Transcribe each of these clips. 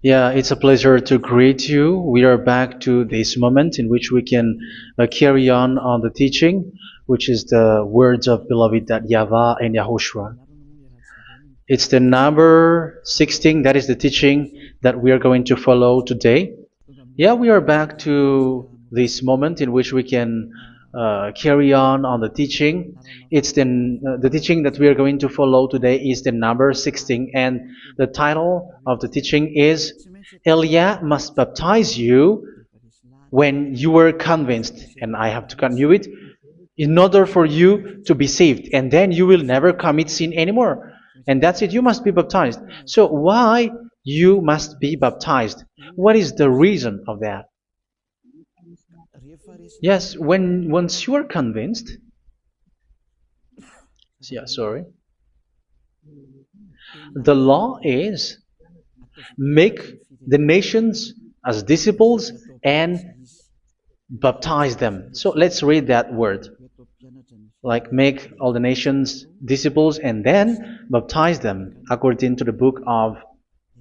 Yeah, it's a pleasure to greet you. We are back to this moment in which we can carry on the teaching, which is the words of beloved that YAHVAH and YAHOSHUA. It's the number 16, that is the teaching that we are going to follow today. Yeah, we are back to this moment in which we can carry on the teaching. It's the teaching that we are going to follow today is the number 16, and the title of the teaching is Elia must baptize you when you are convinced, and I have to continue it, in order for you to be saved, and then you will never commit sin anymore. And that's it, you must be baptized. So why you must be baptized? What is the reason of that? Yes, when once you are convinced, yeah, sorry, the law is make the nations as disciples and baptize them. So let's read that word. Like make all the nations disciples and then baptize them according to the book of,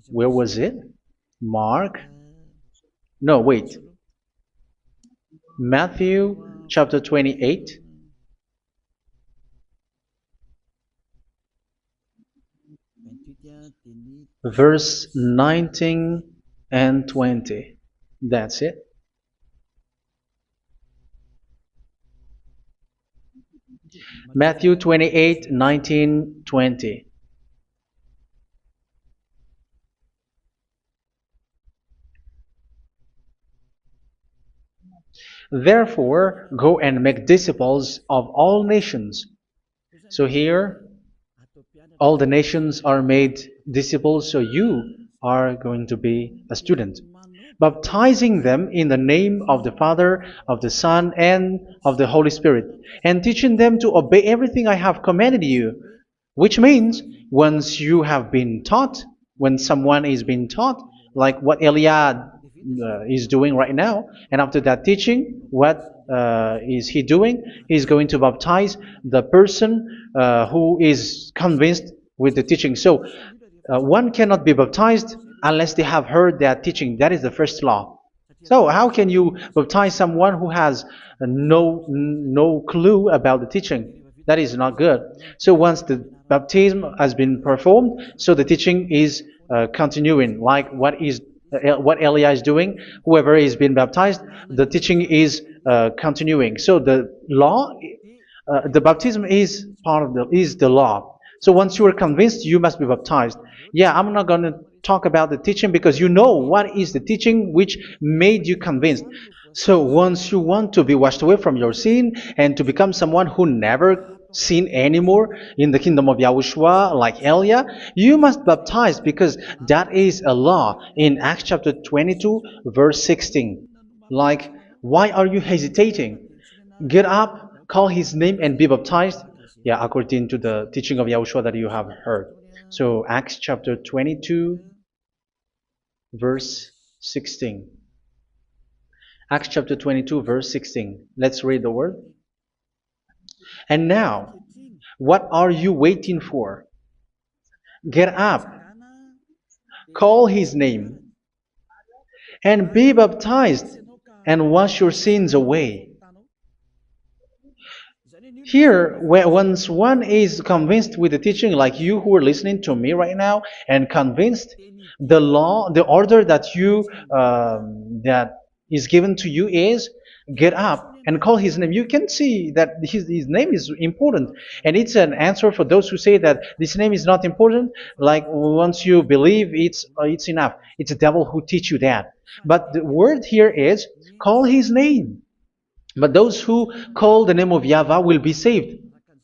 where was it? Mark? No, wait. Matthew chapter 28. Verse 19 and 20. That's it. Matthew 28, 19, 20. Therefore, go and make disciples of all nations. So here, all the nations are made disciples, so you are going to be a student. Baptizing them in the name of the Father, of the Son, and of the Holy Spirit, and teaching them to obey everything I have commanded you. Which means, once you have been taught, when someone is being taught, like what Elia is doing right now, and after that teaching, what is he doing? He's going to baptize the person who is convinced with the teaching. So one cannot be baptized unless they have heard that teaching. That is the first law. So how can you baptize someone who has no clue about the teaching? That is not good. So once the baptism has been performed, so the teaching is continuing, like what Elia is doing. Whoever is being baptized, the teaching is continuing. So the law, the baptism is part of the law. So once you are convinced, you must be baptized. Yeah, I'm not going to talk about the teaching because you know what is the teaching which made you convinced. So once you want to be washed away from your sin and to become someone who never sin anymore in the kingdom of Yahushua, like Elia, you must baptize because that is a law in Acts chapter 22, verse 16. Like, why are you hesitating? Get up, call his name, and be baptized. Yeah, according to the teaching of Yahushua that you have heard. So Acts chapter 22, verse 16. Acts chapter 22, verse 16. Let's read the word. And now, what are you waiting for? Get up, call his name, and be baptized, and wash your sins away. Here, once one is convinced with the teaching, like you who are listening to me right now, and convinced, the law, the order that that is given to you is get up and call his name. You can see that his name is important, and it's an answer for those who say that this name is not important. Like once you believe, it's enough. It's the devil who teach you that. But the word here is call his name. But those who call the name of YAHVAH will be saved,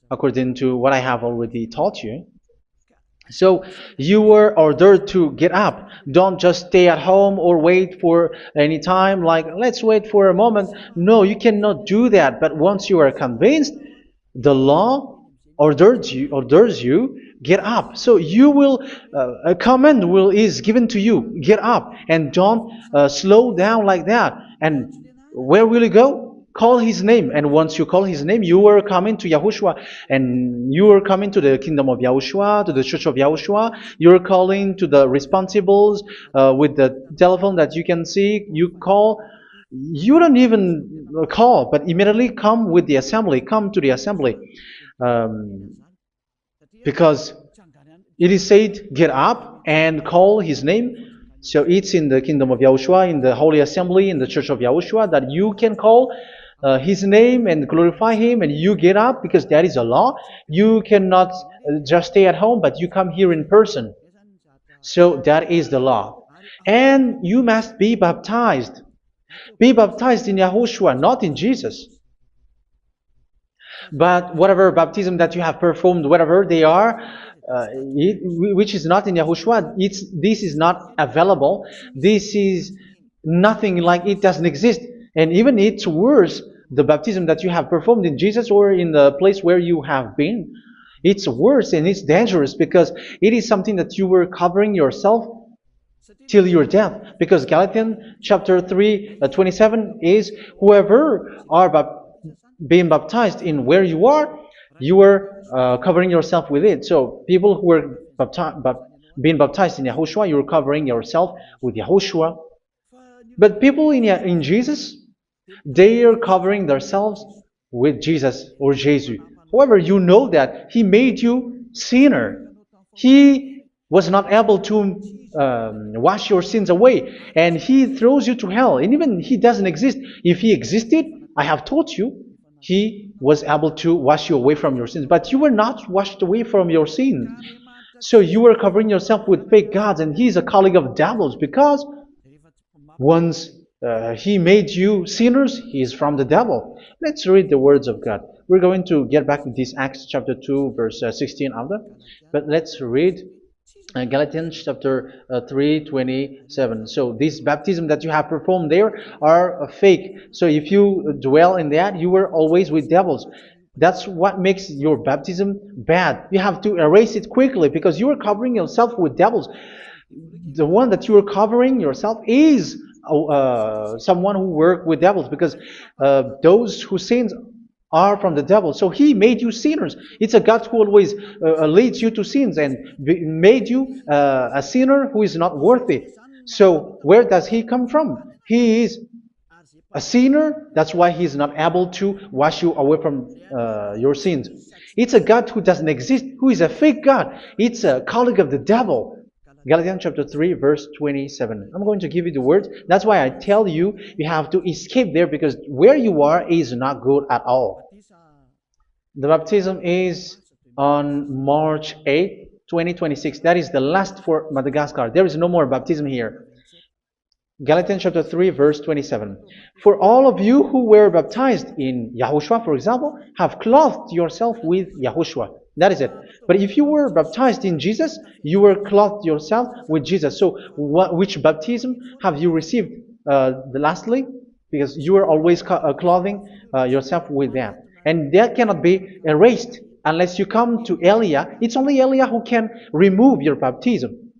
according to what I have already taught you. So you were ordered to get up. Don't just stay at home or wait for any time, like let's wait for a moment. No, you cannot do that. But once you are convinced, the law orders you get up. So you will a command is given to you, get up, and don't slow down like that. And where will you go? call his name, and once you call his name, you are coming to Yahushua, and you are coming to the kingdom of Yahushua, to the church of Yahushua. You're calling to the responsibles with the telephone that you can see. You call. You don't even call, but immediately come with the assembly. Come to the assembly, um, because it is said, "Get up and call his name." So it's in the kingdom of Yahushua, in the holy assembly, in the church of Yahushua, that you can call his name and glorify him, and you get up because that is a law. You cannot just stay at home, but you come here in person. So that is the law. And you must be baptized. Be baptized in Yahushua, not in Jesus. But whatever baptism that you have performed, whatever they are, which is not in Yahushua, this is not available. This is nothing, like it doesn't exist. And even it's worse, the baptism that you have performed in Jesus or in the place where you have been. It's worse and it's dangerous because it is something that you were covering yourself till your death. Because Galatians chapter 3, 27 is, whoever are being baptized in where you are covering yourself with it. So people who were being baptized in Yahushua, you're covering yourself with Yahushua. But people in Jesus, they are covering themselves with Jesus or Jesus. However, you know that he made you sinner. He was not able to wash your sins away, and he throws you to hell. And even he doesn't exist. If he existed, I have told you, he was able to wash you away from your sins. But you were not washed away from your sins. So you were covering yourself with fake gods, and he's a colleague of devils, because once he made you sinners, he is from the devil. Let's read the words of God. We're going to get back to this Acts chapter 2, verse 16 after. But let's read Galatians chapter 3, 27. So this baptism that you have performed there are fake. So if you dwell in that, you were always with devils. That's what makes your baptism bad. You have to erase it quickly because you are covering yourself with devils. The one that you are covering yourself is someone who worked with devils, because those who sins are from the devil. So he made you sinners. It's a God who always leads you to sins and made you a sinner who is not worthy. So where does he come from? He is a sinner. That's why he is not able to wash you away from your sins. It's a God who doesn't exist, who is a fake God. It's a colleague of the devil. Galatians chapter 3, verse 27. I'm going to give you the words. That's why I tell you, you have to escape there, because where you are is not good at all. The baptism is on March 8, 2026. That is the last for Madagascar. There is no more baptism here. Galatians chapter 3, verse 27. For all of you who were baptized in Yahushua, for example, have clothed yourself with Yahushua. That is it. But if you were baptized in Jesus, you were clothed yourself with Jesus. So which baptism have you received lastly? Because you are always clothing yourself with that. And that cannot be erased unless you come to Elia. It's only Elia who can remove your baptism.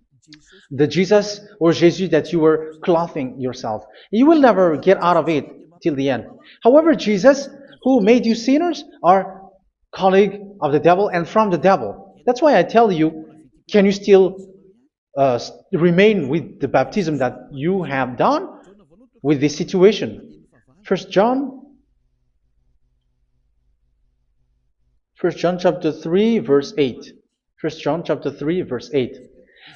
The Jesus or Jesus that you were clothing yourself. You will never get out of it till the end. However, Jesus, who made you sinners, are colleague of the devil and from the devil. That's why I tell you, can you still remain with the baptism that you have done with this situation? First John chapter 3, verse 8. First John chapter 3, verse 8.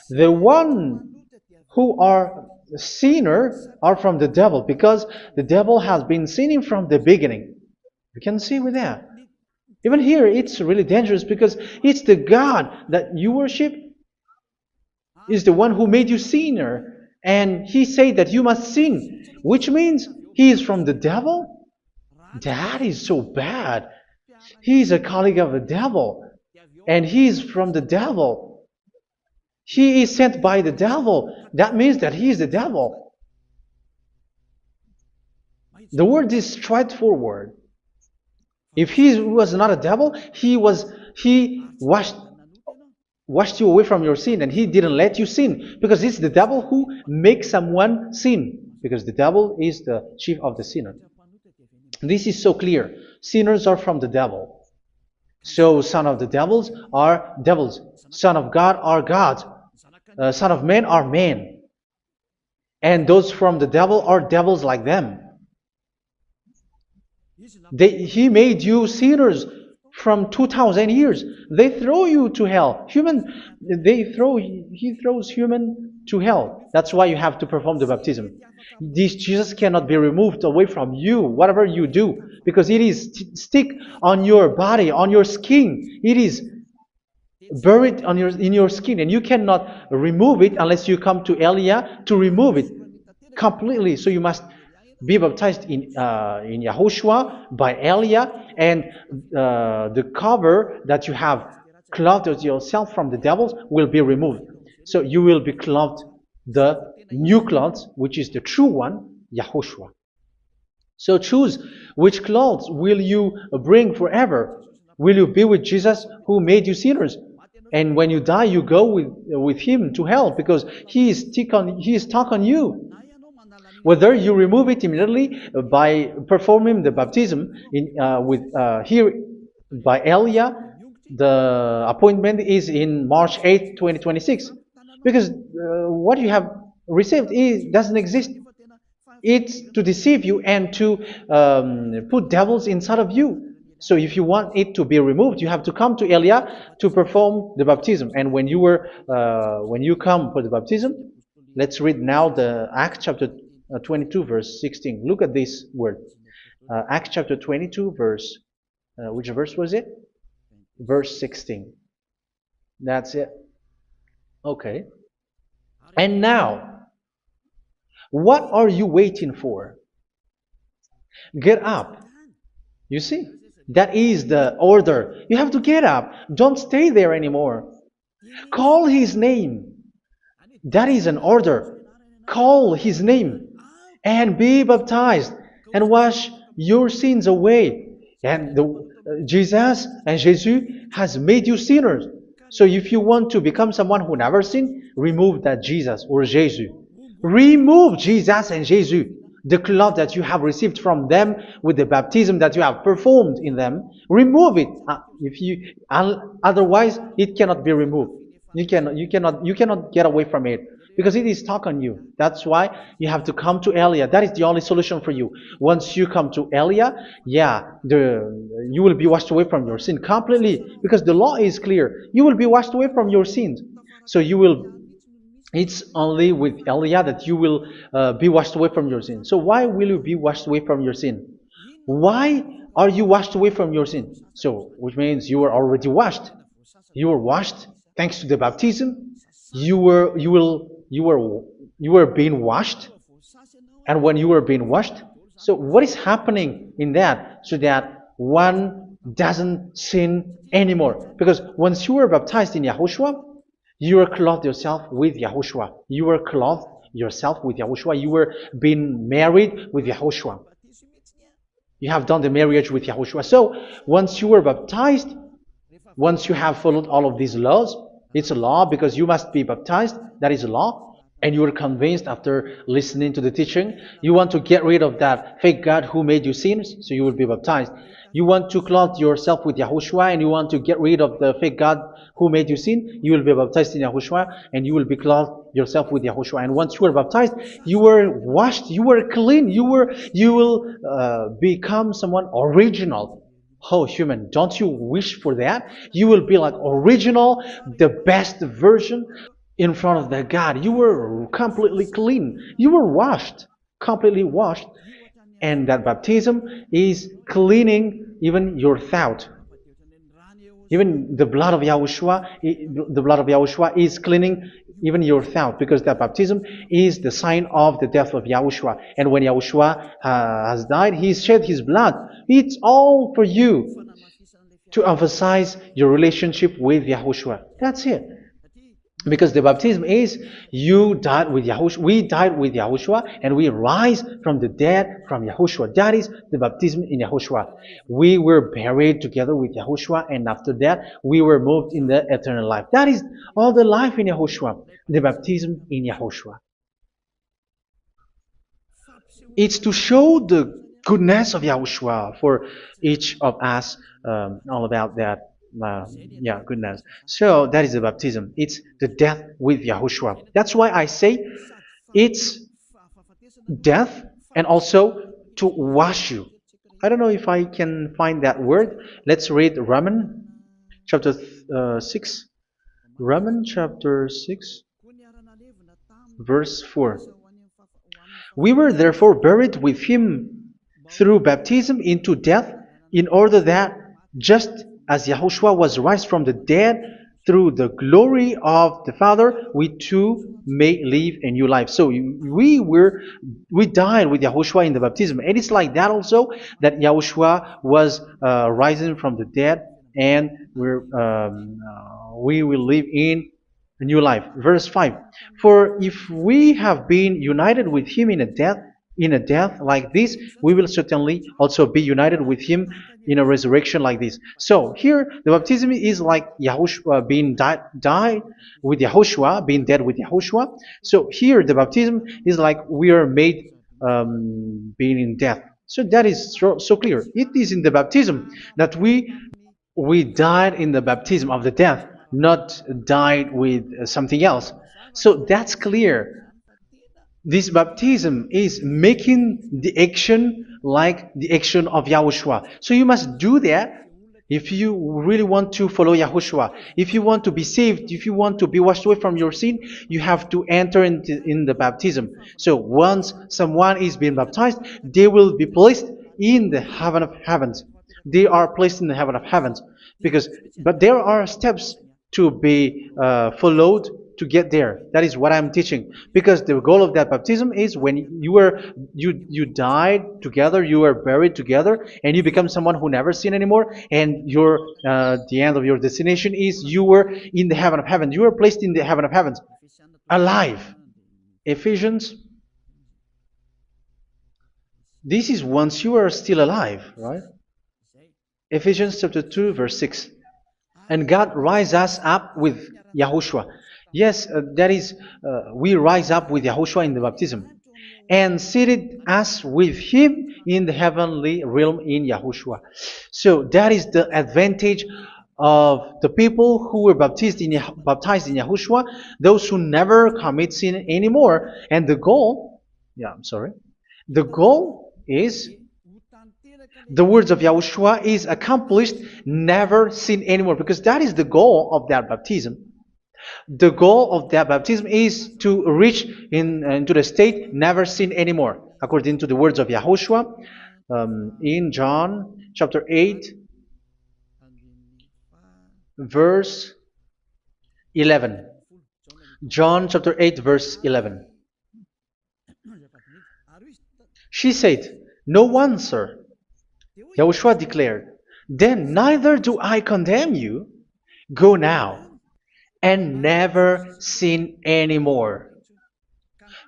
The one who are sinners are from the devil, because the devil has been sinning from the beginning. You can see with that. Even here, it's really dangerous, because it's the God that you worship is the one who made you sinner. And he said that you must sin, which means he is from the devil. That is so bad. He is a colleague of the devil. And he is from the devil. He is sent by the devil. That means that he is the devil. The word is straightforward. If he was not a devil, he washed you away from your sin, and he didn't let you sin, because it's the devil who makes someone sin, because the devil is the chief of the sinner. This is so clear. Sinners are from the devil. So son of the devils are devils. Son of God are gods. Son of men are men. And those from the devil are devils like them. He made you sinners from 2000 years. They throw you to hell. He throws human to hell. That's why you have to perform the baptism. This Jesus cannot be removed away from you, whatever you do, because it is stick on your body, on your skin. It is buried in your skin, and you cannot remove it unless you come to Elia to remove it completely. So you must be baptized in Yahushua by Elia, and the cover that you have clothed yourself from the devils will be removed. So you will be clothed the new clothes, which is the true one, Yahushua. So choose which clothes will you bring forever. Will you be with Jesus who made you sinners? And when you die, you go with him to hell because he is stuck on you. Whether you remove it immediately by performing the baptism here by Elia, the appointment is in March 8, 2026. Because what you have received doesn't exist. It's to deceive you and to put devils inside of you. So if you want it to be removed, you have to come to Elia to perform the baptism. And when you come for the baptism, let's read now the Acts chapter 22 verse 16. Look at this word. Acts chapter 22 verse, which verse was it? Verse 16. That's it. Okay. And now, what are you waiting for? Get up. You see, that is the order. You have to get up. Don't stay there anymore. Call his name. That is an order. Call his name and be baptized and wash your sins away. And Jesus has made you sinners. So if you want to become someone who never sinned, remove that Jesus or Jesus. Remove Jesus and Jesus, the cloth that you have received from them with the baptism that you have performed in them. Remove it. Otherwise, it cannot be removed. You cannot get away from it because it is stuck on you. That's why you have to come to Elia. That is the only solution for you. Once you come to Elia, you will be washed away from your sin completely because the law is clear. You will be washed away from your sins. So it's only with Elia that you will be washed away from your sin. So why will you be washed away from your sin? Why are you washed away from your sin? So, which means you were already washed. You were washed thanks to the baptism. You were being washed, and when you were being washed, so what is happening in that? So that one doesn't sin anymore. Because once you were baptized in Yahushua, you were clothed yourself with Yahushua. You were clothed yourself with Yahushua. You were being married with Yahushua. You have done the marriage with Yahushua. So once you were baptized, once you have followed all of these laws, it's a law because you must be baptized. That is a law. And you are convinced after listening to the teaching, you want to get rid of that fake God who made you sinners, so you will be baptized. You want to clothe yourself with Yahushua and you want to get rid of the fake God who made you sin, you will be baptized in Yahushua and you will be clothed yourself with Yahushua. And once you are baptized, you were washed, you were clean, you will become someone original. Oh, human, don't you wish for that? You will be like original, the best version in front of the God. You were completely clean. You were washed, completely washed. And that baptism is cleaning even your thought. Even the blood of Yahushua is cleaning even your thought, because that baptism is the sign of the death of Yahushua. And when Yahushua has died, he shed his blood. It's all for you to emphasize your relationship with Yahushua. That's it. Because the baptism is you died with Yahushua, we died with Yahushua, and we rise from the dead from Yahushua. That is the baptism in Yahushua. We were buried together with Yahushua, and after that we were moved in the eternal life. That is all the life in Yahushua, the baptism in Yahushua. It's to show goodness of Yahushua for each of us, all about that. Yeah, goodness. So that is the baptism. It's the death with Yahushua. That's why I say it's death and also to wash you. I don't know if I can find that word. Let's read Romans chapter 6. Romans chapter 6, verse 4. We were therefore buried with him through baptism into death, in order that, just as Yahushua was raised from the dead through the glory of the Father, we too may live a new life. So we died with Yahushua in the baptism, and it's like that also that Yahushua was rising from the dead, and we will live in a new life. Verse 5. For if we have been united with him in a death like this, we will certainly also be united with him in a resurrection like this. So here the baptism is like Yahushua being died with Yahushua, being dead with Yahushua. So here the baptism is like we are made being in death. So that is so clear. It is in the baptism that we died in the baptism of the death, not died with something else. So that's clear. This baptism is making the action like the action of Yahushua. So you must do that if you really want to follow Yahushua. If you want to be saved, if you want to be washed away from your sin, you have to enter in the baptism. So once someone is being baptized, they will be placed in the heaven of heavens. They are placed in the heaven of heavens but there are steps to be followed to get there. That is what I'm teaching. Because the goal of that baptism is when you died together, you were buried together, and you become someone who never sin anymore. And the end of your destination is you were in the heaven of heaven. You were placed in the heaven of heavens, alive. Ephesians. This is once you are still alive, right? Ephesians chapter 2, verse 6. And God rise us up with Yahushua. Yes, that is, we rise up with Yahushua in the baptism. And seated us with him in the heavenly realm in Yahushua. So that is the advantage of the people who were baptized in Yahushua, those who never commit sin anymore. And the goal is the words of Yahushua is accomplished, never sin anymore, because that is the goal of that baptism. The goal of that baptism is to reach into the state never sin anymore, according to the words of Yahushua in John chapter 8, verse 11. John chapter 8, verse 11. She said, "No one, sir." Yahushua declared, "Then neither do I condemn you. Go now and never sin anymore."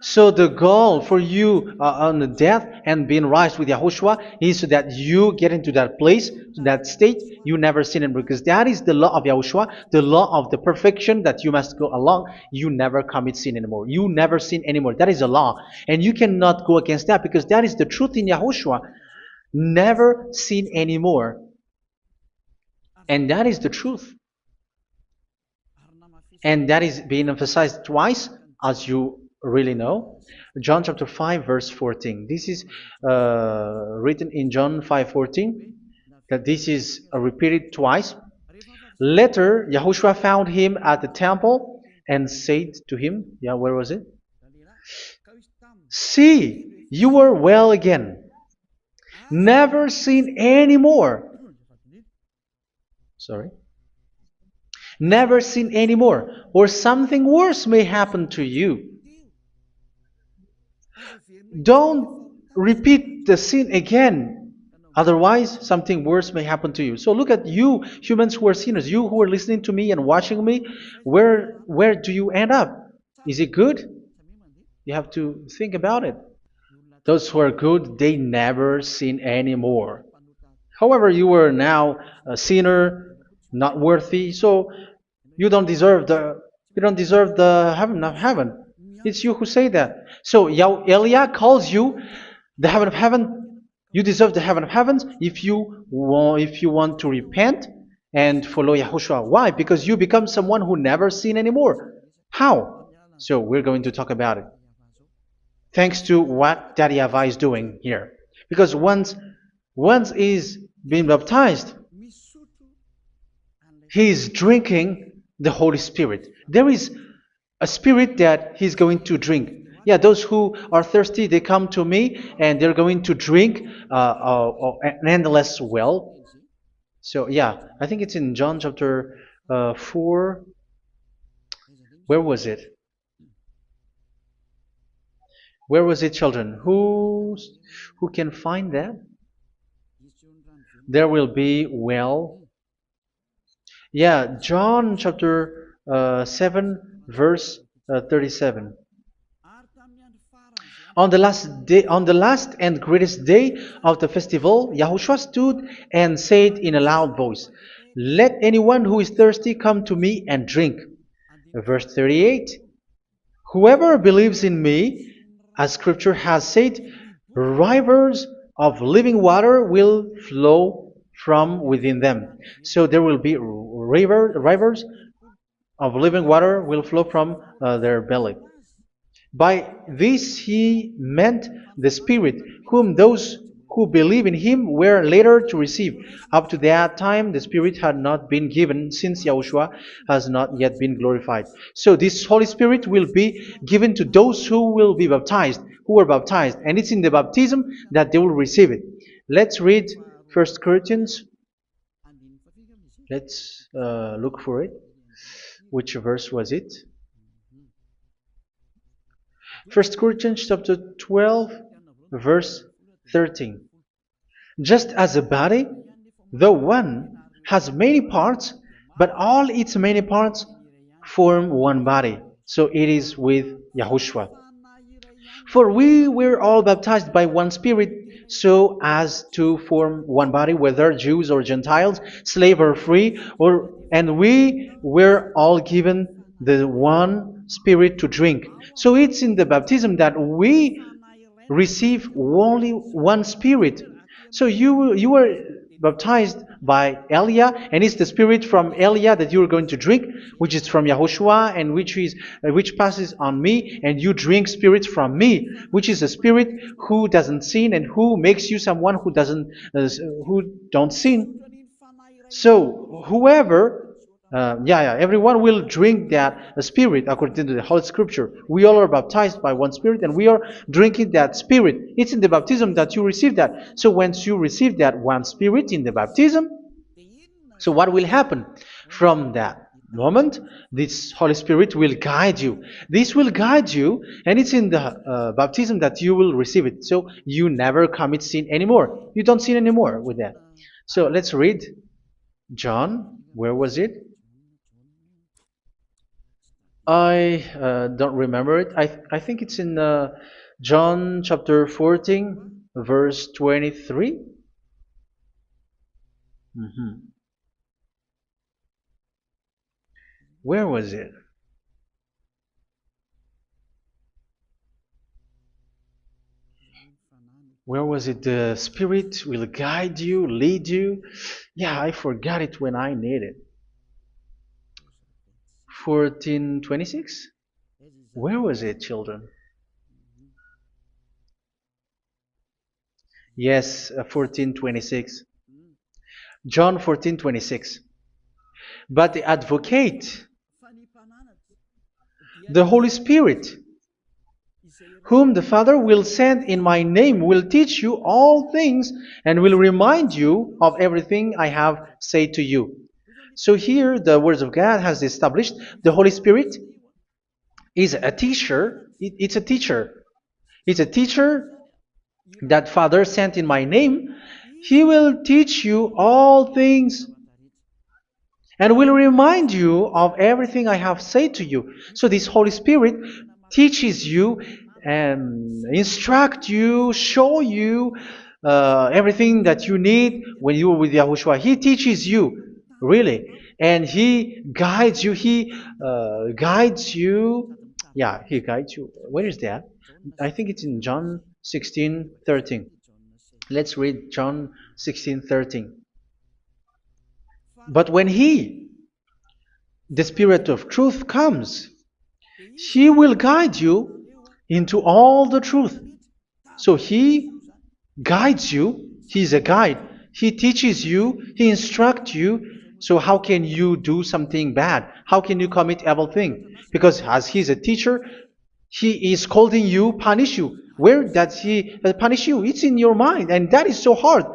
So the goal for you on the death and being raised with Yahushua is so that you get into that place, to that state, you never sin anymore. Because that is the law of Yahushua, the law of the perfection that you must go along. You never commit sin anymore. You never sin anymore. That is a law. And you cannot go against that because that is the truth in Yahushua. Never sin anymore. And that is the truth. And that is being emphasized twice, as you really know. John chapter 5, verse 14. This is written in John 5:14. That this is repeated twice. Later, Yahushua found him at the temple and said to him, where was it? "See, you are well again. Never sin anymore." Sorry. Never sin anymore, or something worse may happen to you. Don't repeat the sin again. Otherwise, something worse may happen to you. So look at you, humans who are sinners, you who are listening to me and watching me. Where do you end up? Is it good? You have to think about it. Those who are good, they never sin anymore. However, you are now a sinner, not worthy, so you don't deserve the heaven of heaven. It's you who say that. So Eliah calls you the heaven of heaven You deserve the heaven of heavens if you want to repent and follow Yahushua. Why? Because you become someone who never sin anymore. How? So we're going to talk about it. Thanks to what Daddy YAHVAH is doing here. Because once he's been baptized, he's drinking the Holy Spirit. There is a spirit that he's going to drink. Yeah, those who are thirsty, they come to me and they're going to drink an endless well. So, yeah, I think it's in John chapter 4. Where was it? Where was it, children? Who can find that? There will be well. Yeah, John chapter 7, verse 37. On the last and greatest day of the festival, Yahushua stood and said in a loud voice, "Let anyone who is thirsty come to me and drink." Verse 38, "Whoever believes in me, as scripture has said, rivers of living water will flow from within them." So there will be rivers of living water will flow from their belly. By this he meant the Spirit, whom those who believe in him were later to receive. Up to that time, the Spirit had not been given, since Yahushua has not yet been glorified. So this Holy Spirit will be given to those who will be baptized, who were baptized, and it's in the baptism that they will receive it. Let's read 1 Corinthians. Let's look for it. Which verse was it? 1 Corinthians chapter 12, verse 13. Just as a body, though one, has many parts, but all its many parts form one body. So it is with Yahushua. For we were all baptized by one Spirit, so as to form one body, whether Jews or Gentiles, slave or free, and we were all given the one Spirit to drink. So it's in the baptism that we receive only one Spirit. So you were baptized by Elia, and it's the Spirit from Elia that you are going to drink, which is from Yahushua, and which passes on me, and you drink Spirit from me, which is a Spirit who doesn't sin and who makes you someone who don't sin. So whoever everyone will drink that Spirit according to the Holy Scripture. We all are baptized by one Spirit, and we are drinking that Spirit. It's in the baptism that you receive that. So once you receive that one Spirit in the baptism, so what will happen? From that moment, this Holy Spirit will guide you. This will guide you, and it's in the baptism that you will receive it. So you never commit sin anymore. You don't sin anymore with that. So let's read John. Where was it? I don't remember it. I think it's in John chapter 14, verse 23. Mhm. Where was it? Where was it? The Spirit will guide you, lead you. Yeah, I forgot it when I need it. 14:26? Where was it, children? Yes, 14:26. John 14:26. But the advocate, the Holy Spirit, whom the Father will send in my name, will teach you all things and will remind you of everything I have said to you. So here the words of God has established the Holy Spirit is a teacher. It's a teacher. It's a teacher that Father sent in my name. He will teach you all things and will remind you of everything I have said to you. So this Holy Spirit teaches you and instruct you, show you everything that you need when you are with Yahushua. He teaches you, really, and He guides you. He guides you. Yeah, He guides you. Where is that? I think it's in John 16:13. Let's read John 16:13. But when He, the Spirit of truth, comes, He will guide you into all the truth. So He guides you. He's a guide. He teaches you. He instructs you. So how can you do something bad? How can you commit evil thing? Because as He's a teacher, He is scolding you, punish you. Where does He punish you? It's in your mind, and that is so hard.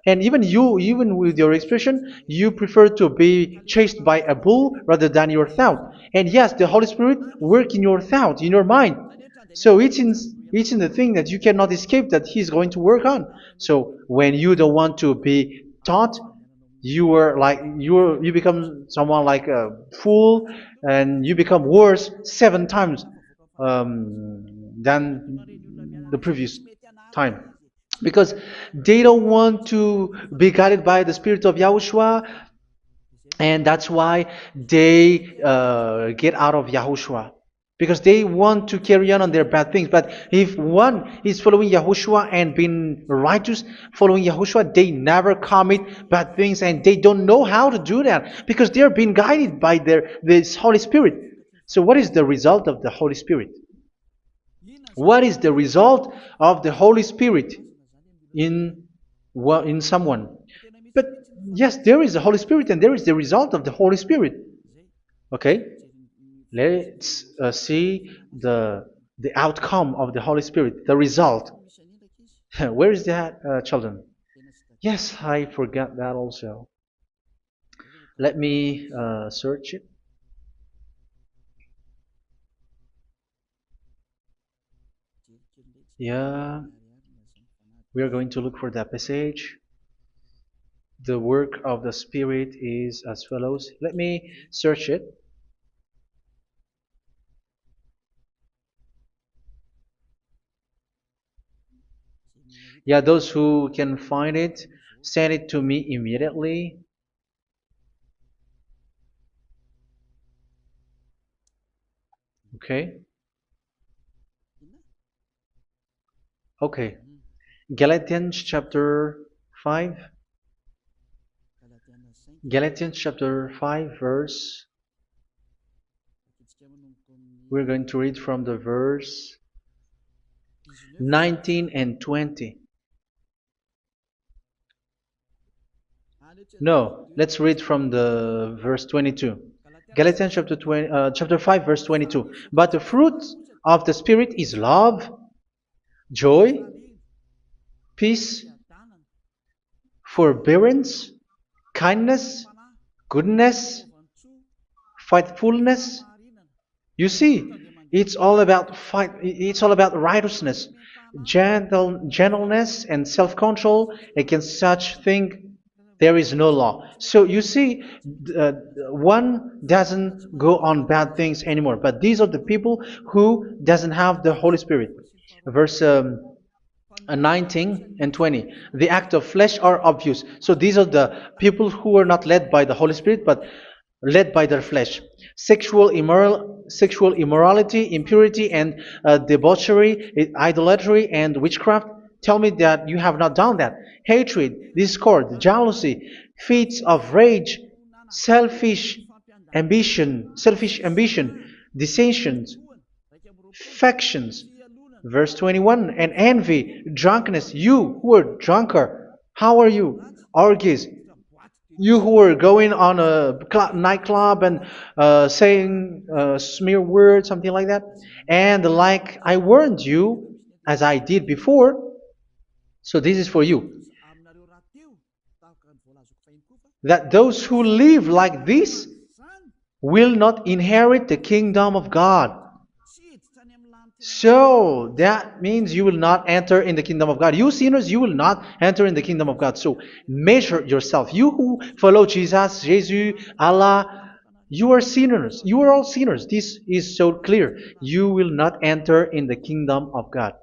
And even you, even with your expression, you prefer to be chased by a bull rather than your thought. And yes, the Holy Spirit work in your thought, in your mind. So it's in the thing that you cannot escape that He's going to work on. So when you don't want to be taught, you become someone like a fool, and you become worse 7 times than the previous time, because they don't want to be guided by the Spirit of Yahushua, and that's why they get out of Yahushua, because they want to carry on their bad things. But if one is following Yahushua and being righteous, following Yahushua, they never commit bad things, and they don't know how to do that because they are being guided by this Holy Spirit. So what is the result of the Holy Spirit? What is the result of the Holy Spirit in in someone? But yes, there is the Holy Spirit, and there is the result of the Holy Spirit. Okay, let's see the outcome of the Holy Spirit, the result. Where is that, children? Yes, I forgot that also. Let me search it. Yeah, we are going to look for that passage. The work of the Spirit is as follows. Let me search it. Yeah, those who can find it, send it to me immediately. Okay. Okay. Galatians chapter 5. Galatians chapter 5 verse. We're going to read from the verse 19 and 20. No, let's read from the verse 22. Galatians chapter 5 verse 22. But the fruit of the Spirit is love, joy, peace, forbearance, kindness, goodness, faithfulness. You see, it's all about righteousness, gentleness, and self-control. Against such thing there is no law. So you see, uh, one doesn't go on bad things anymore. But these are the people who doesn't have the Holy Spirit. Verse 19 and 20. The act of flesh are obvious. So these are the people who are not led by the Holy Spirit, but led by their flesh. Sexual immorality, impurity, and debauchery, idolatry, and witchcraft. Tell me that you have not done that. Hatred, discord, jealousy, fits of rage, selfish ambition, dissensions, factions. Verse 21, and envy, drunkenness. You who are drunkard, how are you? Orgies. You who are going on a nightclub and saying smear words, something like that. And like I warned you, as I did before, so this is for you, that those who live like this will not inherit the kingdom of God. So that means you will not enter in the kingdom of God. You sinners, you will not enter in the kingdom of God. So measure yourself. You who follow Jesus, Allah, you are sinners. You are all sinners. This is so clear. You will not enter in the kingdom of God.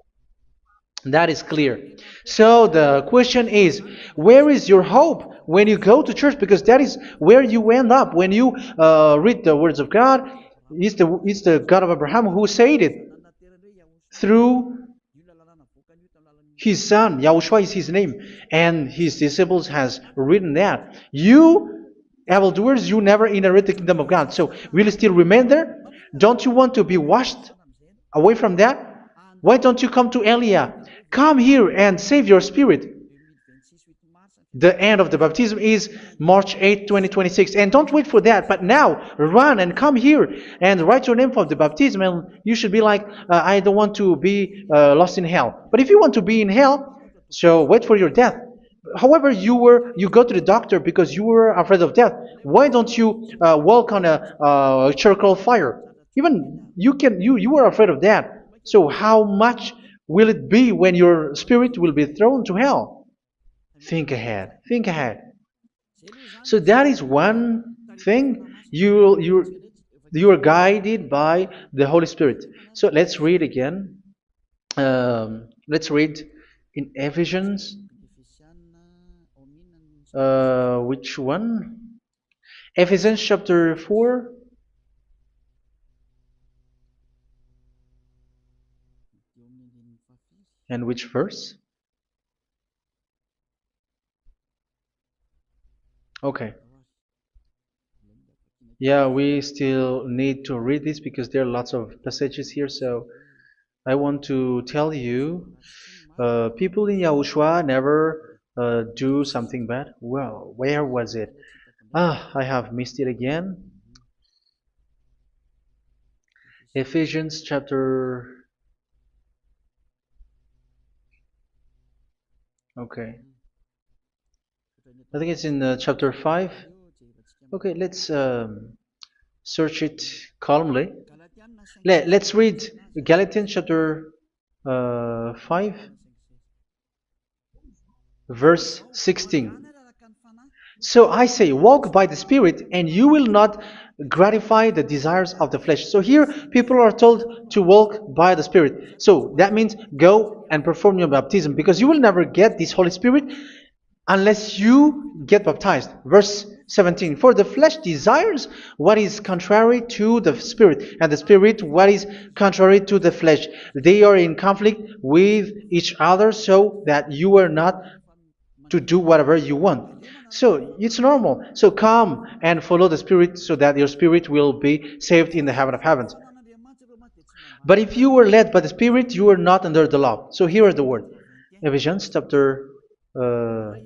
That is clear. So the question is, where is your hope when you go to church? Because that is where you end up when you read the words of God. It's the God of Abraham who said it through His son, Yahushua is his name, and his disciples has written that. You, evildoers, you never inherit the kingdom of God. So will you still remain there? Don't you want to be washed away from that? Why don't you come to Elia? Come here and save your spirit. The end of the baptism is March 8, 2026. And don't wait for that, but now run and come here and write your name for the baptism. And you should be like, I don't want to be lost in hell. But if you want to be in hell, so wait for your death. However, you go to the doctor because you were afraid of death. Why don't you walk on a charcoal fire? Even you were afraid of that. So how much will it be when your spirit will be thrown to hell? Think ahead. Think ahead. So that is one thing. You are guided by the Holy Spirit. So let's read again. Let's read in Ephesians. Which one? Ephesians chapter 4. And which verse? Okay. Yeah, we still need to read this because there are lots of passages here. So I want to tell you, people in Yahushua never do something bad. Well, where was it? I have missed it again. Ephesians chapter. Okay. I think it's in chapter 5. Okay, let's search it calmly. Let's read Galatians chapter 5, verse 16. So I say, walk by the Spirit, and you will not gratify the desires of the flesh. So here, people are told to walk by the Spirit. So that means go and perform your baptism, because you will never get this Holy Spirit unless you get baptized. Verse 17. For the flesh desires what is contrary to the Spirit, and the Spirit what is contrary to the flesh. They are in conflict with each other, so that you are not to do whatever you want. So it's normal. So come and follow the Spirit so that your spirit will be saved in the heaven of heavens. But if you were led by the Spirit, you are not under the law. So here is the word. Ephesians chapter 4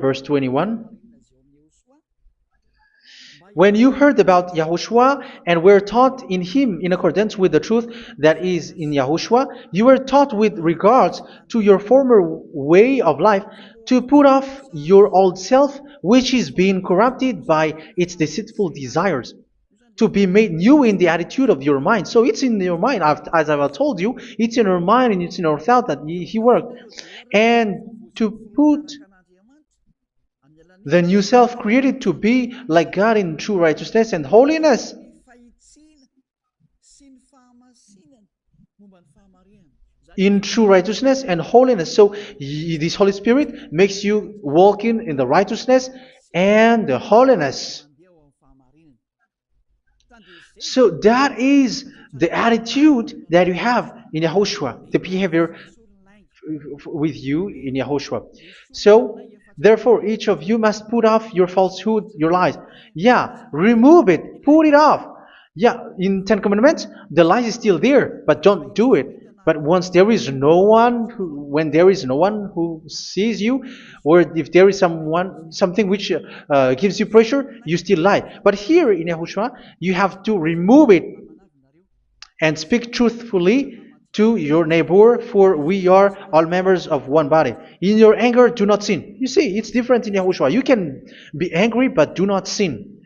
verse 21. When you heard about Yahushua and were taught in him in accordance with the truth that is in Yahushua, you were taught with regards to your former way of life to put off your old self, which is being corrupted by its deceitful desires, to be made new in the attitude of your mind. So it's in your mind, as I've told you, it's in your mind and it's in your thought that he worked. And to put the new self created to be like God in true righteousness and holiness. In true righteousness and holiness. So this Holy Spirit makes you walking in the righteousness and the holiness. So that is the attitude that you have in Yahushua, the behavior with you in Yahushua. So therefore, each of you must put off your falsehood, your lies. Yeah, remove it, put it off. Yeah, in Ten Commandments, the lie is still there, but don't do it. But once there is no one, when there is no one who sees you, or if there is something which gives you pressure, you still lie. But here in Yahushua, you have to remove it and speak truthfully to your neighbor, for we are all members of one body. In your anger, do not sin. You see, it's different in Yahushua. You can be angry, but do not sin.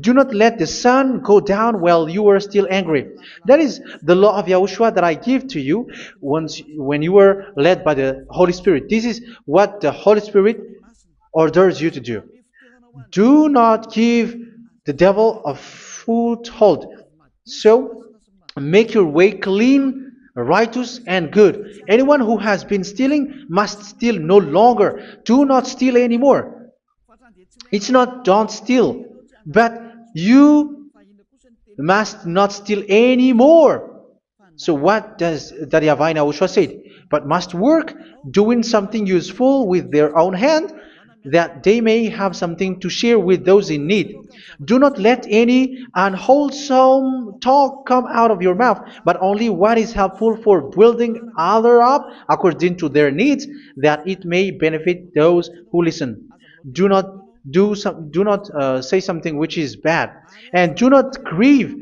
Do not let the sun go down while you are still angry. That is the law of Yahushua that I give to you when you were led by the Holy Spirit. This is what the Holy Spirit orders you to do. Do not give the devil a foothold. So, make your way clean, righteous, and good. Anyone who has been stealing must steal no longer. Do not steal anymore. It's not don't steal, but you must not steal anymore. So what does the YAHVAH YAHOSHUA say? But must work doing something useful with their own hand, that they may have something to share with those in need. Do not let any unwholesome talk come out of your mouth, but only what is helpful for building other up according to their needs, that it may benefit those who listen. Do not do not say something which is bad, and do not grieve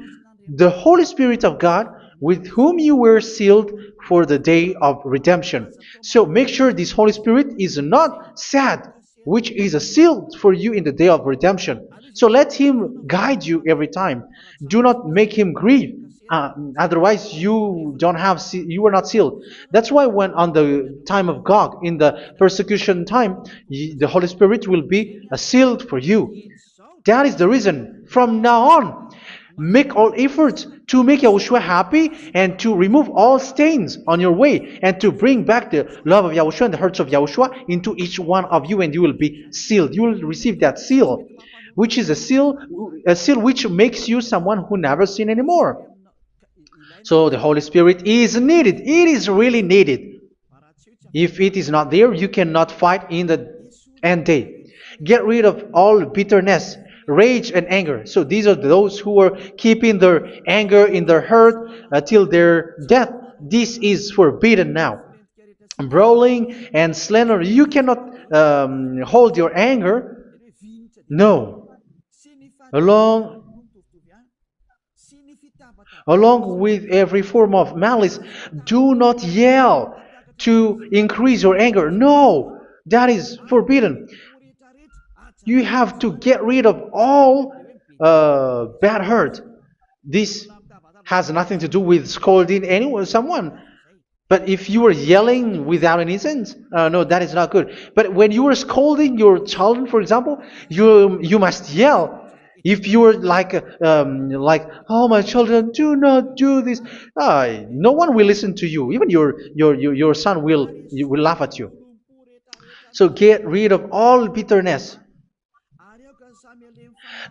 the Holy Spirit of God, with whom you were sealed for the day of redemption. So make sure this Holy Spirit is not sad, which is a seal for you in the day of redemption. So let Him guide you every time. Do not make Him grieve. Otherwise, you are not sealed. That's why when on the time of God, in the persecution time, the Holy Spirit will be a sealed for you. That is the reason. From now on, make all efforts to make Yahushua happy and to remove all stains on your way and to bring back the love of Yahushua and the hearts of Yahushua into each one of you, and you will be sealed. You will receive that seal, which is a seal which makes you someone who never sin anymore. So the Holy Spirit is needed. It is really needed. If it is not there, you cannot fight in the end day. Get rid of all bitterness, rage, and anger. So these are those who are keeping their anger in their heart till their death. This is forbidden now. Brawling and slander. You cannot hold your anger. No. Along Along with every form of malice, do not yell to increase your anger. No, that is forbidden. You have to get rid of all bad hurt. This has nothing to do with scolding anyone, someone. But if you are yelling without any sense, no, that is not good. But when you are scolding your children, for example, you must yell. If you are like, oh my children, do not do this, no one will listen to you. Even your son will laugh at you. So get rid of all bitterness.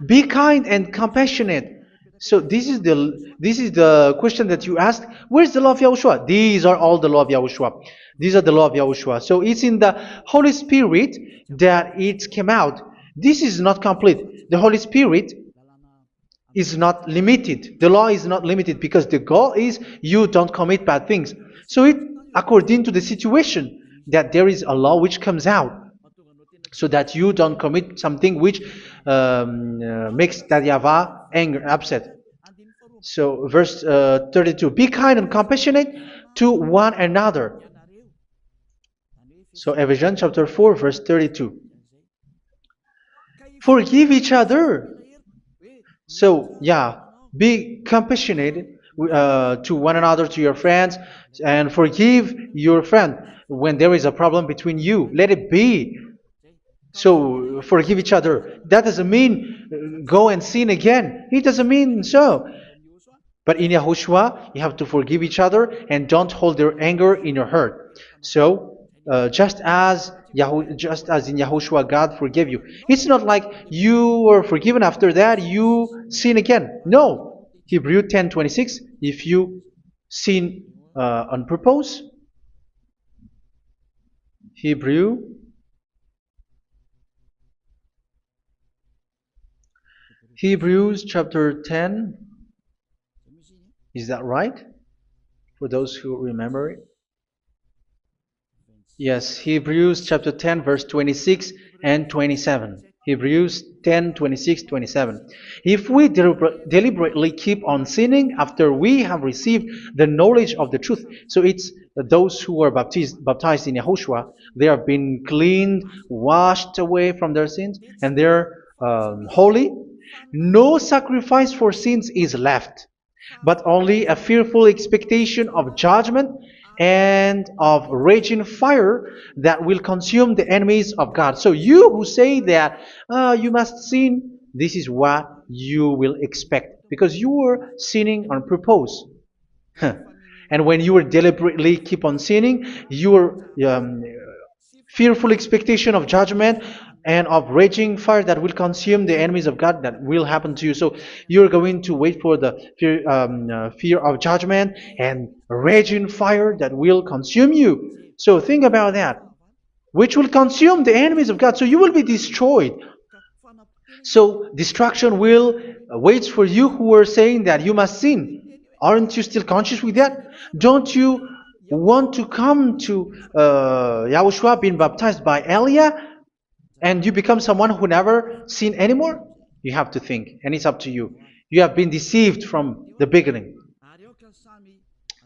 Be kind and compassionate. So this is the question that you asked. Where's the law of Yahushua? These are all the law of Yahushua. These are the law of Yahushua. So it's in the Holy Spirit that it came out. This is not complete. The Holy Spirit is not limited. The law is not limited because the goal is you don't commit bad things. So it according to the situation that there is a law which comes out, so that you don't commit something which makes that YAHVAH angry, upset. So verse 32, be kind and compassionate to one another. So Ephesians chapter 4 verse 32. Forgive each other. So yeah, be compassionate to one another, to your friends, and forgive your friend when there is a problem between you. Let it be. So forgive each other. That doesn't mean go and sin again. It doesn't mean so. But in Yahushua, you have to forgive each other and don't hold their anger in your heart. So just as in Yahushua, God forgave you. It's not like you were forgiven after that you sin again. No. Hebrew 10:26. If you sin on purpose, Hebrews chapter 10. Is that right? For those who remember it? Yes, Hebrews chapter 10 verse 26 and 27. Hebrews 10, 26, 27. If we deliberately keep on sinning after we have received the knowledge of the truth, so it's those who are baptized in Yahushua, they have been cleaned, washed away from their sins, and they're holy. No sacrifice for sins is left, but only a fearful expectation of judgment and of raging fire that will consume the enemies of God. So you who say that you must sin, this is what you will expect, because you were sinning on purpose. And when you deliberately keep on sinning, you are fearful expectation of judgment and of raging fire that will consume the enemies of God that will happen to you. So you're going to wait for the fear of judgment and raging fire that will consume you. So think about that, which will consume the enemies of God. So you will be destroyed. So destruction will wait for you who are saying that you must sin. Aren't you still conscious with that? Don't you want to come to Yahushua being baptized by Elia and you become someone who never sin anymore? You have to think, and it's up to you. You have been deceived from the beginning.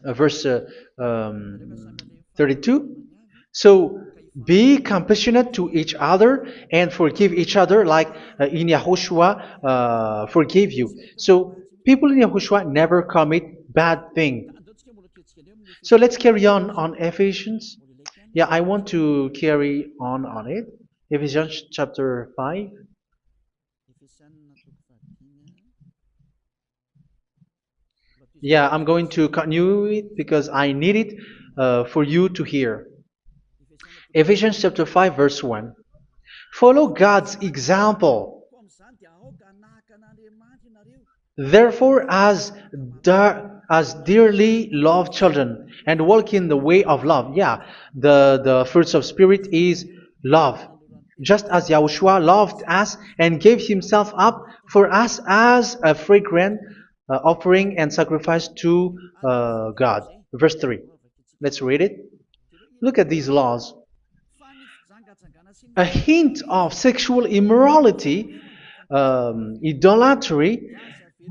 Verse 32. So be compassionate to each other and forgive each other like in Yahushua forgave you. So people in Yahushua never commit bad thing. So let's carry on Ephesians. Yeah, I want to carry on it. Ephesians chapter 5. Yeah, I'm going to continue it because I need it for you to hear. Ephesians chapter 5 verse 1. Follow God's example. Therefore, as dearly loved children, and walk in the way of love. Yeah, the fruits of spirit is love. Just as Yahushua loved us and gave himself up for us as a fragrant offering and sacrifice to God. Verse 3. Let's read it. Look at these laws. A hint of sexual immorality, idolatry,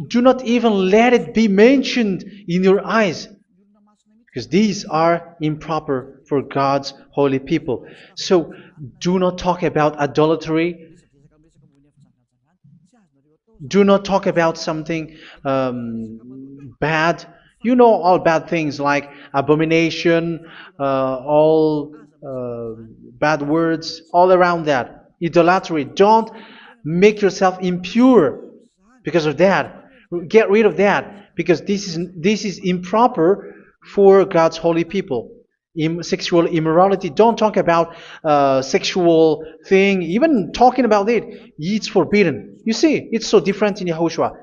do not even let it be mentioned in your eyes, because these are improper for God's holy people. So do not talk about idolatry. Do not talk about something bad. You know all bad things like abomination, all bad words, all around that. Idolatry. Don't make yourself impure because of that. Get rid of that because this is improper for God's holy people. Sexual immorality. Don't talk about sexual thing. Even talking about it, it's forbidden. You see, it's so different in Yahushua.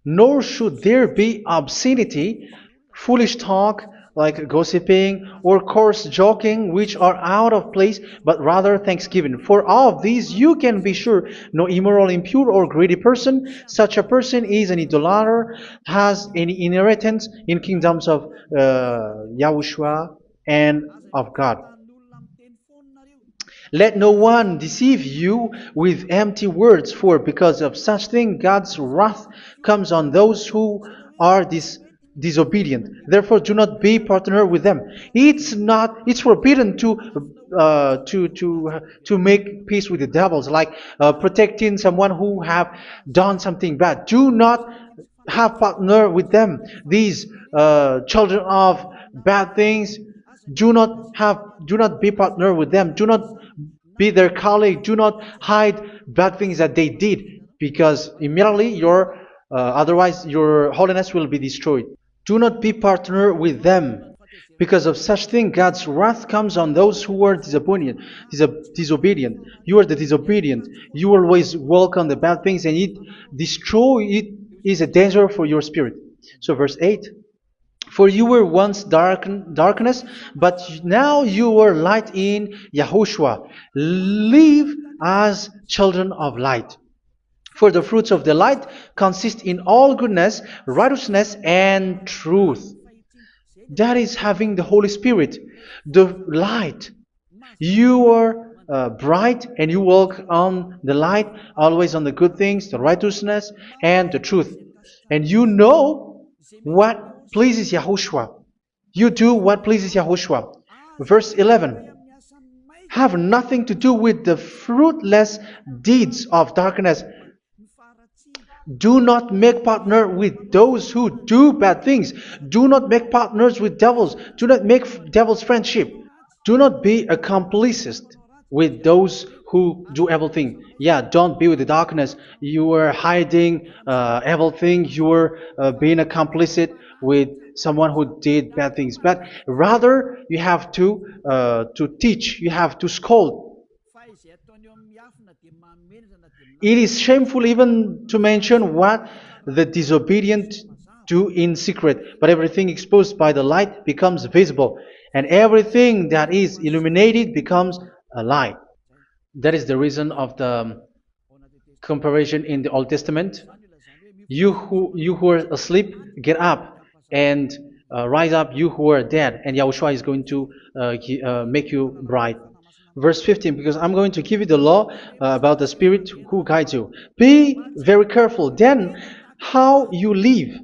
Nor should there be obscenity, foolish talk, like gossiping, or coarse joking, which are out of place, but rather thanksgiving. For all of these you can be sure, no immoral, impure, or greedy person, such a person is an idolater, has any inheritance in kingdoms of Yahushua and of God. Let no one deceive you with empty words, for because of such thing God's wrath comes on those who are disobedient. Therefore, do not be partner with them. It's forbidden to make peace with the devils, like protecting someone who have done something bad. Do not have partner with them. These children of bad things, do not be partner with them. Do not be their colleague. Do not hide bad things that they did, because immediately otherwise your holiness will be destroyed. Do not be partner with them. Because of such thing, God's wrath comes on those who are disobedient. You are the disobedient. You always walk on the bad things, and it is a danger for your spirit. So verse 8. For you were once darkness, but now you are light in Yahushua. Live as children of light. For the fruits of the light consist in all goodness, righteousness, and truth. That is having the Holy Spirit, the light. You are bright and you walk on the light, always on the good things, the righteousness, and the truth. And you know what pleases Yahushua. You do what pleases Yahushua. Verse 11. Have nothing to do with the fruitless deeds of darkness. Do not make partner with those who do bad things. Do not make partners with devils. Do not make devils friendship. Do not be a complicit with those who do evil thing. Yeah, don't be with the darkness. You are hiding evil thing. You are being a complicit with someone who did bad things, but rather you have to teach, you have to scold. It is shameful even to mention what the disobedient do in secret, but everything exposed by the light becomes visible, and everything that is illuminated becomes a light. That is the reason of the comparison in the Old Testament. You who are asleep, get up and rise up, you who are dead, and Yahushua is going to make you bright. Verse 15, because I'm going to give you the law about the Spirit who guides you. Be very careful then how you live,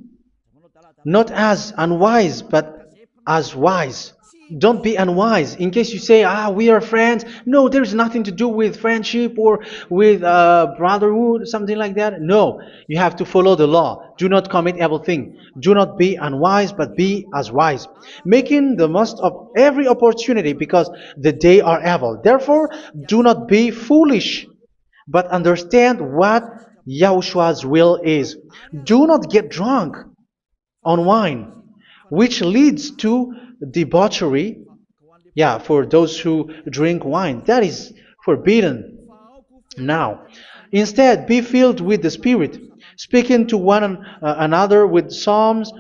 not as unwise, but as wise. Don't be unwise. In case you say, we are friends. No, there's nothing to do with friendship or with brotherhood, something like that. No, you have to follow the law. Do not commit evil thing. Do not be unwise, but be as wise, making the most of every opportunity, because the day are evil. Therefore, do not be foolish, but understand what Yahushua's will is. Do not get drunk on wine, which leads to debauchery. Yeah, for those who drink wine, that is forbidden now. Instead, be filled with the Spirit, speaking to one another with psalms,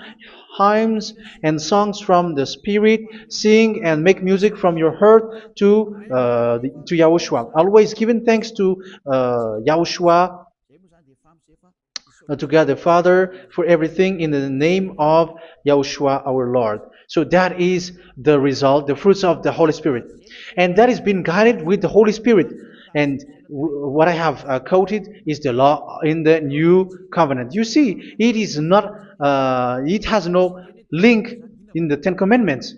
hymns, and songs from the Spirit. Sing and make music from your heart to Yahushua. Always giving thanks to Yahushua, to God the Father, for everything in the name of Yahushua our Lord. So that is the result, the fruits of the Holy Spirit. And that is being guided with the Holy Spirit. And what I have quoted is the law in the new covenant. You see, it is not, it has no link in the Ten Commandments.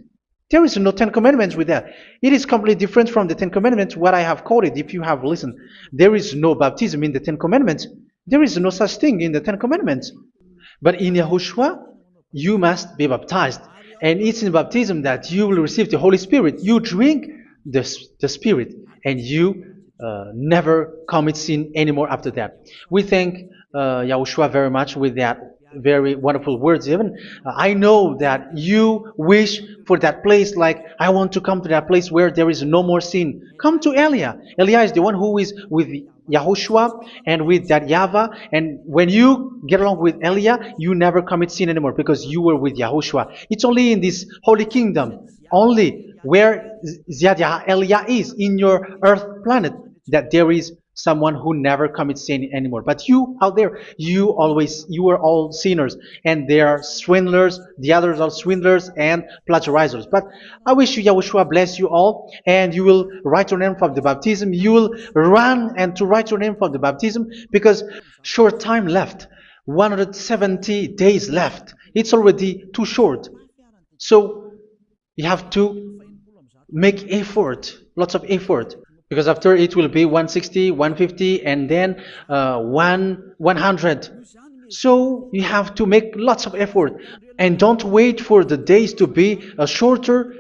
There is no Ten Commandments with that. It is completely different from the Ten Commandments, what I have quoted, if you have listened. There is no baptism in the Ten Commandments. There is no such thing in the Ten Commandments. But in Yahushua, you must be baptized. And it's in baptism that you will receive the Holy Spirit. You drink the Spirit, and you never commit sin anymore after that. We thank Yahushua very much with that very wonderful words. Even I know that you wish for that place, like, I want to come to that place where there is no more sin. Come to Elia. Elia is the one who is with Yahushua and with that YAHVAH. And when you get along with Elia, you never commit sin anymore, because you were with Yahushua. It's only in this holy kingdom, only where Ziad Elia is, in your earth planet, that there is someone who never commits sin anymore. But you out there, you are all sinners, and they are swindlers. The others are swindlers and plagiarizers. But I wish you, Yahushua, bless you all, and you will write your name for the baptism. You will run and to write your name for the baptism, because short time left, 170 days left. It's already too short. So you have to make effort, lots of effort. Because after it will be 160, 150, and then 100. So you have to make lots of effort. And don't wait for the days to be shorter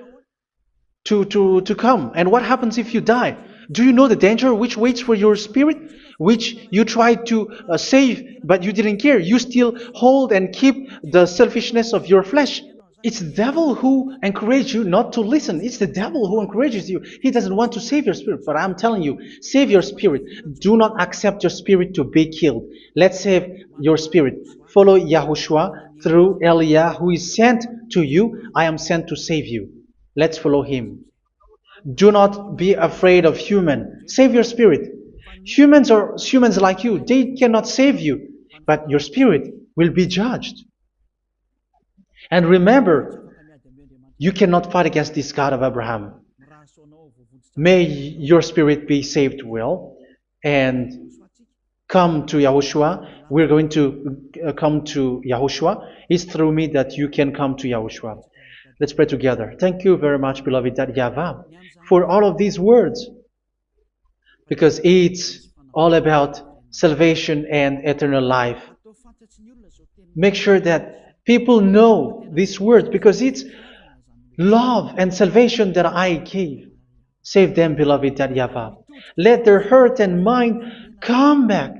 to come. And what happens if you die? Do you know the danger which waits for your spirit? Which you tried to save, but you didn't care. You still hold and keep the selfishness of your flesh. It's the devil who encourages you not to listen. It's the devil who encourages you. He doesn't want to save your spirit. But I'm telling you, save your spirit. Do not accept your spirit to be killed. Let's save your spirit. Follow Yahushua through Elia, who is sent to you. I am sent to save you. Let's follow him. Do not be afraid of human. Save your spirit. Humans are humans like you. They cannot save you. But your spirit will be judged. And remember, you cannot fight against this God of Abraham. May your spirit be saved well and come to Yahushua. We're going to come to Yahushua. It's through me that you can come to Yahushua. Let's pray together. Thank you very much, beloved YAHVAH, for all of these words, because it's all about salvation and eternal life. Make sure that people know these words, because it's love and salvation that I gave. Save them, beloved YAHVAH. Let their heart and mind come back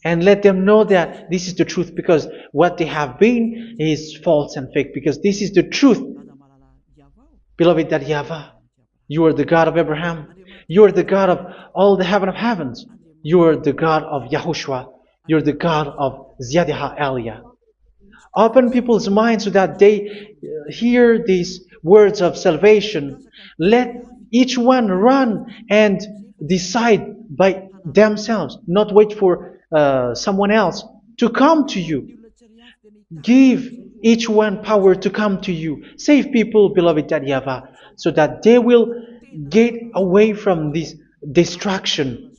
And let them know that this is the truth, because what they have been is false and fake, because this is the truth. Beloved, that YAHVAH, you are the God of Abraham. You are the God of all the heaven of heavens. You are the God of YAHOSHUA. You're the God of Ziyadiha Aliyah. Open people's minds so that they hear these words of salvation. Let each one run and decide by themselves, not wait for someone else to come to you. Give each one power to come to you. Save people, beloved at YAHVAH, so that they will get away from this distraction.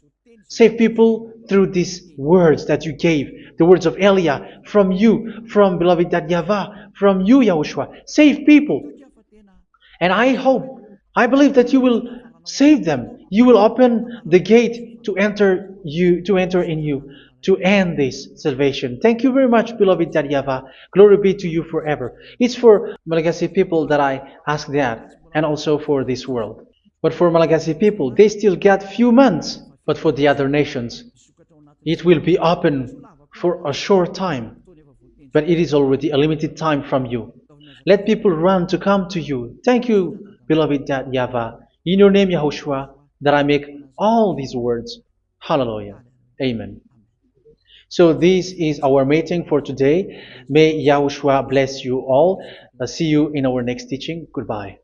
Save people through these words that you gave, the words of Elia, from you, from beloved at YAHVAH, from you, Yahushua. Save people. And I believe that you will save them. You will open the gate to enter in you, to end this salvation. Thank you very much, beloved Daddy YAHVAH. Glory be to you forever. It's for Malagasy people that I ask that, and also for this world. But for Malagasy people, they still got few months. But for the other nations, it will be open for a short time. But it is already a limited time from you. Let people run to come to you. Thank you, beloved YAHVAH. In your name, Yahushua, that I make all these words. Hallelujah. Amen. So this is our meeting for today. May Yahushua bless you all. See you in our next teaching. Goodbye.